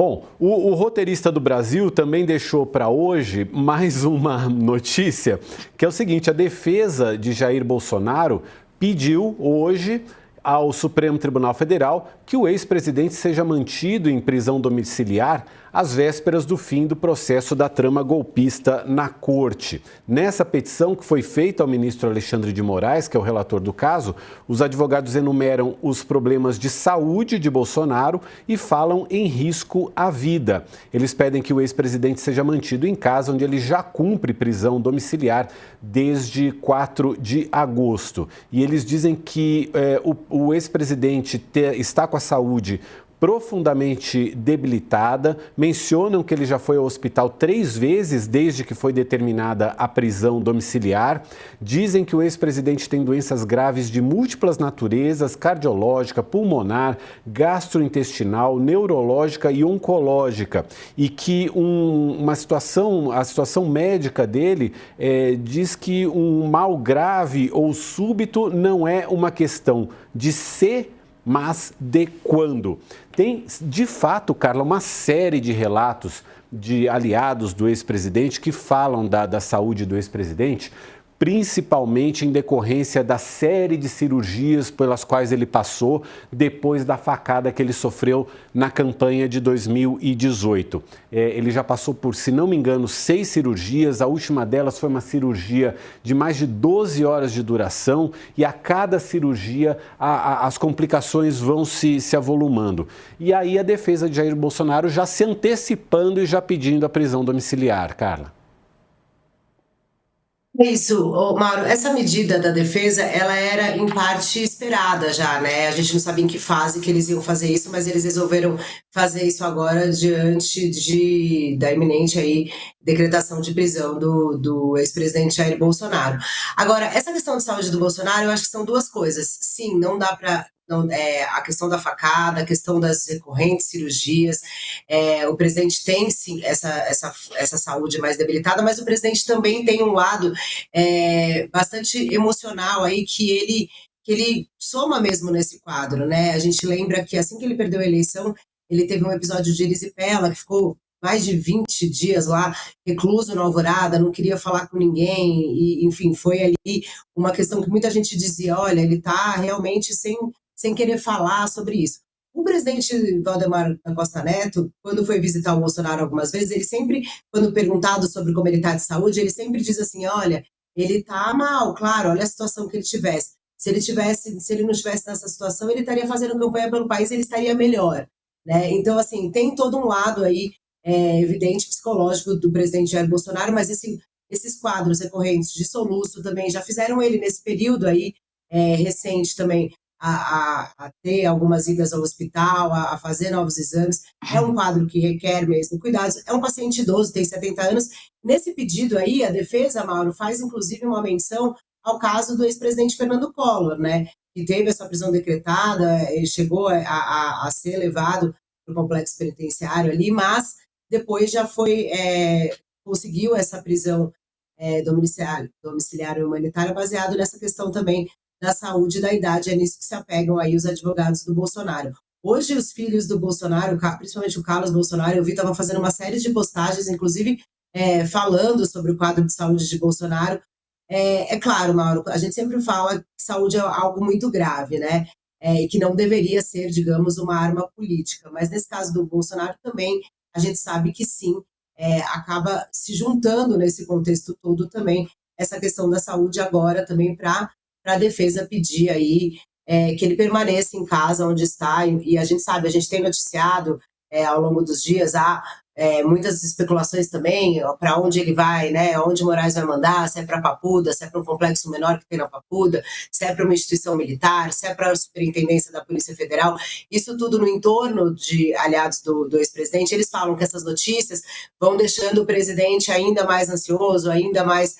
Bom, o roteirista do Brasil também deixou para hoje mais uma notícia, que é o seguinte: a defesa de Jair Bolsonaro pediu hoje ao Supremo Tribunal Federal que o ex-presidente seja mantido em prisão domiciliar às vésperas do fim do processo da trama golpista na corte. Nessa petição que foi feita ao ministro Alexandre de Moraes, que é o relator do caso, os advogados enumeram os problemas de saúde de Bolsonaro e falam em risco à vida. Eles pedem que o ex-presidente seja mantido em casa, onde ele já cumpre prisão domiciliar desde 4 de agosto. E eles dizem que o ex-presidente está com a saúde profundamente debilitada, mencionam que ele já foi ao hospital 3 vezes desde que foi determinada a prisão domiciliar, dizem que o ex-presidente tem doenças graves de múltiplas naturezas, cardiológica, pulmonar, gastrointestinal, neurológica e oncológica, e que a situação médica dele diz que um mal grave ou súbito não é uma questão de ser, mas de quando. Tem, de fato, Carla, uma série de relatos de aliados do ex-presidente que falam da saúde do ex-presidente, principalmente em decorrência da série de cirurgias pelas quais ele passou depois da facada que ele sofreu na campanha de 2018. Ele já passou por, se não me engano, 6 cirurgias, a última delas foi uma cirurgia de mais de 12 horas de duração e a cada cirurgia as complicações vão se avolumando. E aí a defesa de Jair Bolsonaro já se antecipando e já pedindo a prisão domiciliar, Carla. Isso, Mauro, essa medida da defesa, ela era em parte esperada já, né? A gente não sabia em que fase que eles iam fazer isso, mas eles resolveram fazer isso agora diante da iminente aí decretação de prisão do ex-presidente Jair Bolsonaro. Agora, essa questão de saúde do Bolsonaro, eu acho que são duas coisas. Sim, não dá para... a questão da facada, a questão das recorrentes cirurgias, o presidente tem sim essa saúde mais debilitada, mas o presidente também tem um lado bastante emocional aí que ele soma mesmo nesse quadro, né? A gente lembra que assim que ele perdeu a eleição, ele teve um episódio de erisipela que ficou mais de 20 dias lá, recluso na Alvorada, não queria falar com ninguém, e enfim, foi ali uma questão que muita gente dizia, olha, ele está realmente sem querer falar sobre isso. O presidente Valdemar da Costa Neto, quando foi visitar o Bolsonaro algumas vezes, ele sempre, quando perguntado sobre como ele está de saúde, ele sempre diz assim, olha, ele está mal, claro, olha a situação que ele tivesse. Se ele não estivesse nessa situação, ele estaria fazendo campanha pelo país, ele estaria melhor, né? Então, assim, tem todo um lado aí evidente psicológico do presidente Jair Bolsonaro, mas esses quadros recorrentes de soluço também já fizeram ele nesse período aí recente também a ter algumas idas ao hospital, a fazer novos exames. É um quadro que requer mesmo cuidados. É um paciente idoso, tem 70 anos. Nesse pedido aí, a defesa, Mauro, faz inclusive uma menção ao caso do ex-presidente Fernando Collor, né, que teve essa prisão decretada, ele chegou a ser levado para o complexo penitenciário ali, mas depois já conseguiu essa prisão domiciliar e humanitária baseado nessa questão também da saúde e da idade, é nisso que se apegam aí os advogados do Bolsonaro. Hoje, os filhos do Bolsonaro, principalmente o Carlos Bolsonaro, eu vi, estavam fazendo uma série de postagens, inclusive falando sobre o quadro de saúde de Bolsonaro. É claro, Mauro, a gente sempre fala que saúde é algo muito grave, né? E que não deveria ser, digamos, uma arma política. Mas nesse caso do Bolsonaro também, a gente sabe que sim, acaba se juntando nesse contexto todo também essa questão da saúde agora também para a defesa pedir aí que ele permaneça em casa onde está, e a gente sabe, a gente tem noticiado ao longo dos dias, muitas especulações também, para onde ele vai, né, onde Moraes vai mandar, se é para Papuda, se é para um complexo menor que tem na Papuda, se é para uma instituição militar, se é para a superintendência da Polícia Federal, isso tudo no entorno de aliados do ex-presidente. Eles falam que essas notícias vão deixando o presidente ainda mais ansioso, ainda mais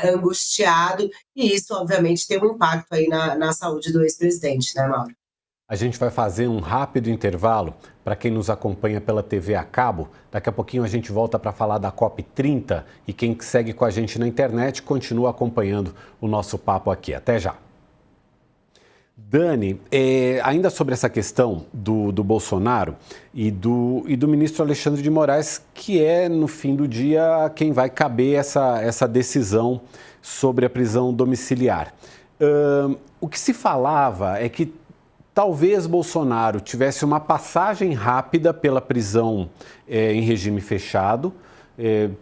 angustiado, e isso obviamente tem um impacto aí na saúde do ex-presidente, né, Mauro? A gente vai fazer um rápido intervalo para quem nos acompanha pela TV a cabo. Daqui a pouquinho a gente volta para falar da COP30 e quem segue com a gente na internet continua acompanhando o nosso papo aqui. Até já! Dani, ainda sobre essa questão do Bolsonaro e do ministro Alexandre de Moraes, que é, no fim do dia, quem vai caber essa decisão sobre a prisão domiciliar. O que se falava é que talvez Bolsonaro tivesse uma passagem rápida pela prisão em regime fechado,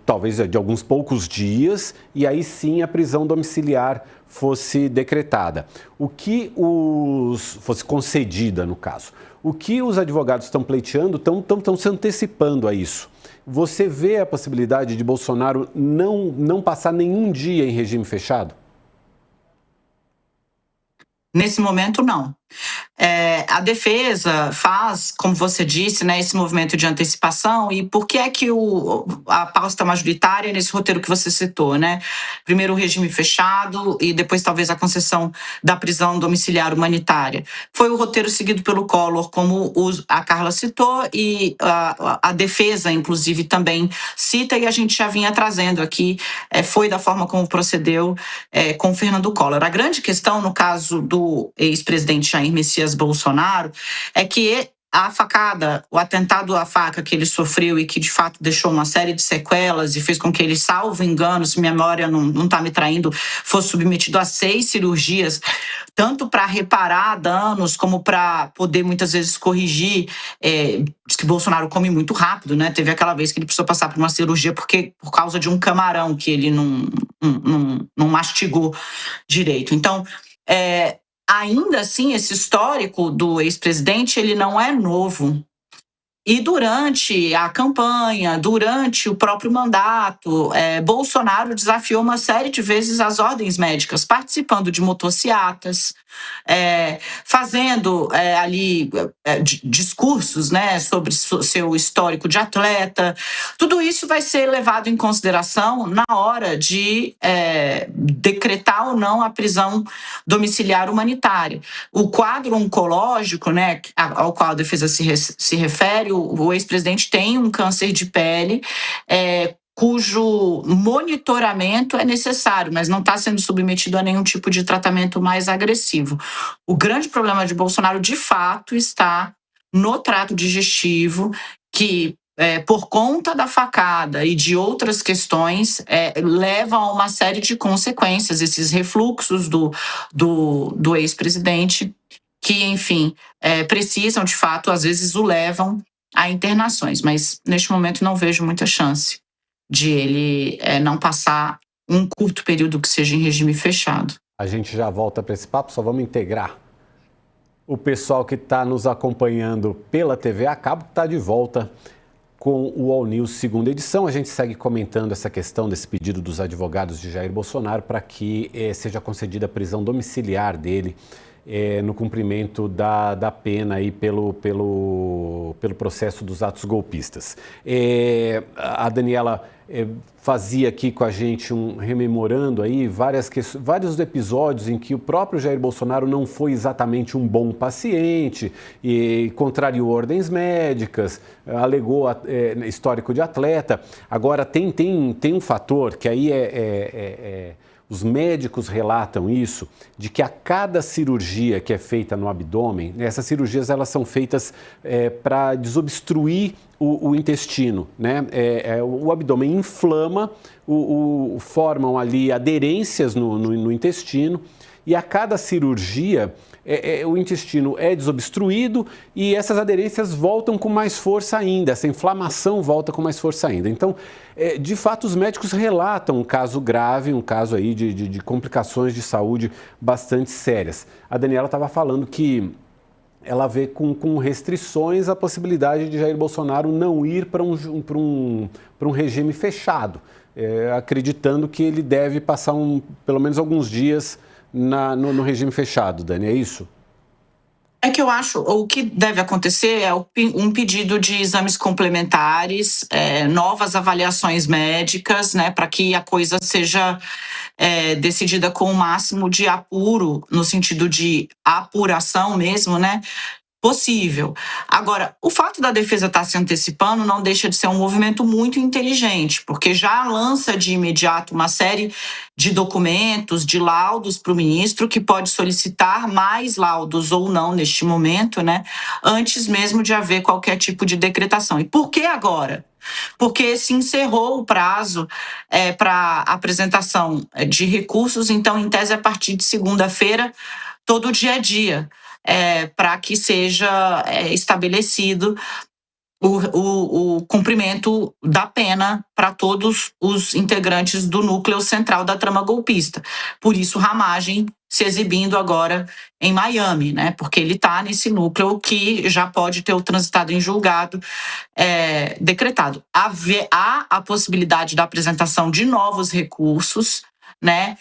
talvez de alguns poucos dias, e aí sim a prisão domiciliar fosse decretada. Fosse concedida, no caso. O que os advogados estão pleiteando, estão se antecipando a isso. Você vê a possibilidade de Bolsonaro não passar nenhum dia em regime fechado? Nesse momento, não. A defesa faz, como você disse, né, esse movimento de antecipação. E por que é que a pauta está majoritária nesse roteiro que você citou, né? Primeiro o regime fechado e depois talvez a concessão da prisão domiciliar humanitária. Foi o roteiro seguido pelo Collor, como a Carla citou, e a defesa, inclusive, também cita, e a gente já vinha trazendo aqui, foi da forma como procedeu com Fernando Collor. A grande questão, no caso do ex-presidente Jair Messias Bolsonaro, é que a facada, o atentado à faca que ele sofreu e que de fato deixou uma série de sequelas e fez com que ele, salvo engano, se minha memória não está me traindo, fosse submetido a 6 cirurgias, tanto para reparar danos como para poder muitas vezes corrigir. Diz que Bolsonaro come muito rápido, né? Teve aquela vez que ele precisou passar por uma cirurgia por causa de um camarão que ele não mastigou direito. Então, ainda assim, esse histórico do ex-presidente, ele não é novo. E durante a campanha, durante o próprio mandato, Bolsonaro desafiou uma série de vezes as ordens médicas, participando de motociatas, fazendo ali discursos, né, sobre seu histórico de atleta. Tudo isso vai ser levado em consideração na hora de decretar ou não a prisão domiciliar humanitária. O quadro oncológico, né, ao qual a defesa se refere, o ex-presidente tem um câncer de pele, cujo monitoramento é necessário, mas não está sendo submetido a nenhum tipo de tratamento mais agressivo. O grande problema de Bolsonaro, de fato, está no trato digestivo, que, por conta da facada e de outras questões, levam a uma série de consequências, esses refluxos do ex-presidente, que, enfim, precisam, de fato, às vezes o levam a internações, mas neste momento não vejo muita chance de ele não passar um curto período que seja em regime fechado. A gente já volta para esse papo, só vamos integrar o pessoal que está nos acompanhando pela TV a cabo, está de volta com o All News segunda edição. A gente segue comentando essa questão desse pedido dos advogados de Jair Bolsonaro para que seja concedida a prisão domiciliar dele no cumprimento da pena aí pelo processo dos atos golpistas. A Daniela fazia aqui com a gente rememorando aí vários episódios em que o próprio Jair Bolsonaro não foi exatamente um bom paciente e contrariou ordens médicas, alegou histórico de atleta. Agora tem um fator que aí os médicos relatam isso, de que a cada cirurgia que é feita no abdômen, essas cirurgias elas são feitas para desobstruir o intestino, né? O abdômen inflama, formam ali aderências no intestino, e a cada cirurgia o intestino é desobstruído e essas aderências voltam com mais força ainda, essa inflamação volta com mais força ainda. Então, de fato, os médicos relatam um caso grave, um caso aí de complicações de saúde bastante sérias. A Daniela estava falando que ela vê com restrições a possibilidade de Jair Bolsonaro não ir para um regime fechado, acreditando que ele deve passar pelo menos alguns dias no regime fechado. Dani, é isso? É que eu acho, o que deve acontecer é um pedido de exames complementares, novas avaliações médicas, né, para que a coisa seja decidida com o máximo de apuro, no sentido de apuração mesmo, né, possível. Agora, o fato da defesa estar se antecipando não deixa de ser um movimento muito inteligente, porque já lança de imediato uma série de documentos, de laudos para o ministro, que pode solicitar mais laudos ou não neste momento, né, antes mesmo de haver qualquer tipo de decretação. E por que agora? Porque se encerrou o prazo para apresentação de recursos, então, em tese, a partir de segunda-feira, todo o dia a dia, para que seja estabelecido o cumprimento da pena para todos os integrantes do núcleo central da trama golpista. Por isso, Ramagem se exibindo agora em Miami, né? Porque ele está nesse núcleo que já pode ter o transitado em julgado decretado. Há a possibilidade da apresentação de novos recursos, né?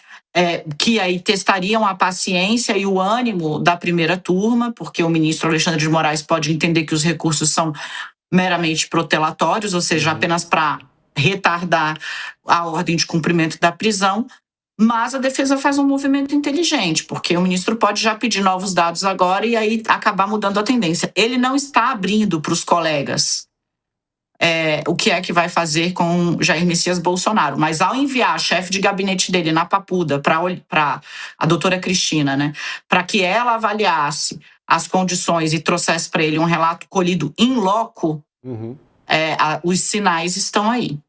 Que aí testariam a paciência e o ânimo da primeira turma, porque o ministro Alexandre de Moraes pode entender que os recursos são meramente protelatórios, ou seja, apenas para retardar a ordem de cumprimento da prisão, mas a defesa faz um movimento inteligente, porque o ministro pode já pedir novos dados agora e aí acabar mudando a tendência. Ele não está abrindo para os colegas o que é que vai fazer com Jair Messias Bolsonaro, mas ao enviar a chefe de gabinete dele na Papuda para a doutora Cristina, né, para que ela avaliasse as condições e trouxesse para ele um relato colhido in loco, os sinais estão aí.